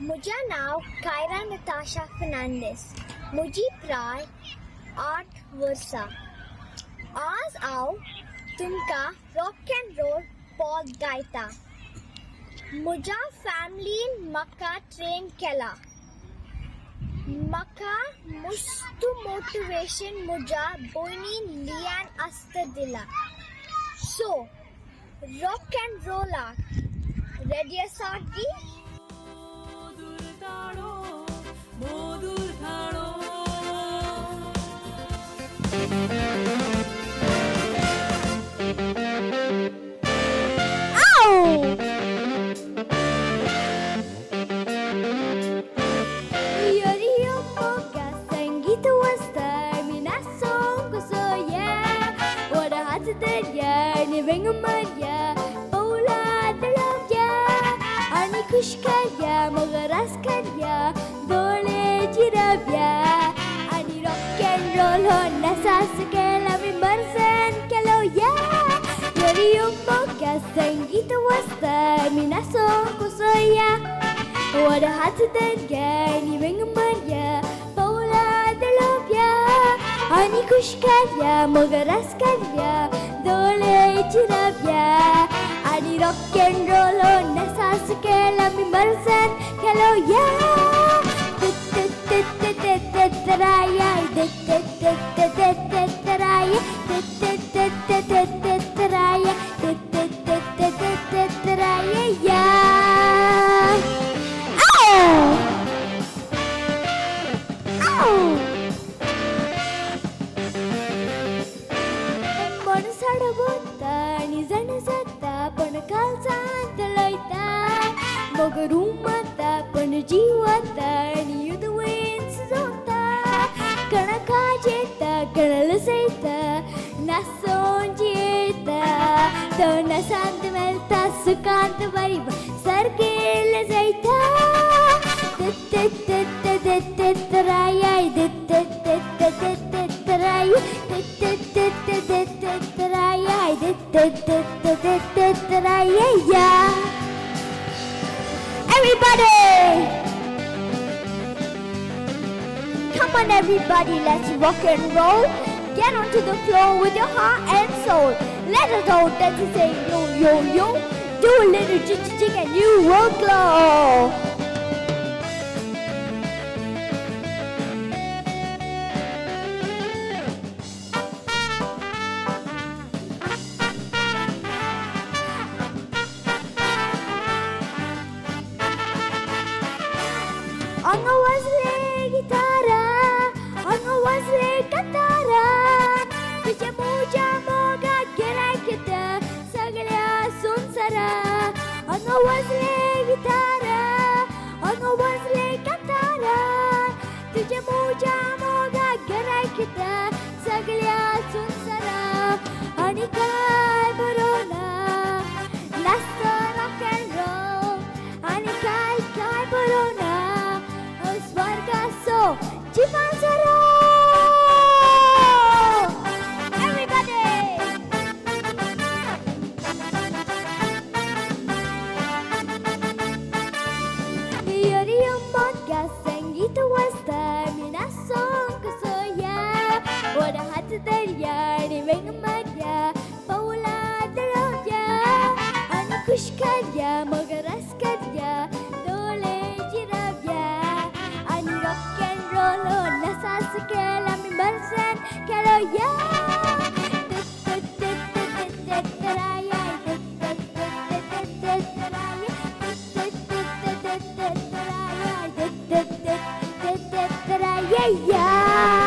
मुझे नाव कायरा नताशा फर्नांडिस मुझी प्राय 8 वर्षा आज आओ तुमका रॉक एंड रोल पॉल गायता मुझा फॅमिली मका ट्रेन केला मका मुस्तु मोटिवेशन मुझा बोईनी लियान असत दिला सो रॉक एंड रोल रेडी असागी Venga Maria, Paula Delavia, Ani Kushkaya, Mogaraskaya, Dole Jiravia, Ani rock and roll on Nasasakela, Mimbarsan, Kaloya, Yorium Moka, Sangita was the Minaso Kusoya, what a hat that guy, Venga Maria, Paula Delavia, Ani Kushkaya, Mogaraskaya, Dole Jiravia, Ani rock and roll on Nasasakela, Mimbarsan, Kaloya, Taraya, Mogarumata, Panajiwata, and you the winds zonta, Kanakajeta, Kanaliseta, Nasonjeta, Dona Santa Melta, Sukanta Variba, Sarkil Zaita, Raya, Everybody! Come on everybody, let's rock and roll. Get onto the floor with your heart and soul. Let us all dance and say yo yo yo. Do a little jig and you will glow. Anga wasle gitara, anga wasle katara. Piche muja moga gerakita, sagalya sunsara. Anga wasle gitara, anga wasle katara. Piche muja moga gerakita, sagalya sunsara. Anikai barona, nasta rock and roll. Anikai kai barona. So, Chipanzaro! Everybody! Yorium podcast, Sangita was the Minasong Kasoya. What a hat there, Yari Vengamaya, Paula Delavia, Anikushkaya, Mogaraskaya, Dole Jiravia. Rock and roll on Nasasakela, Mimbarsan, Kaloya. Yeah.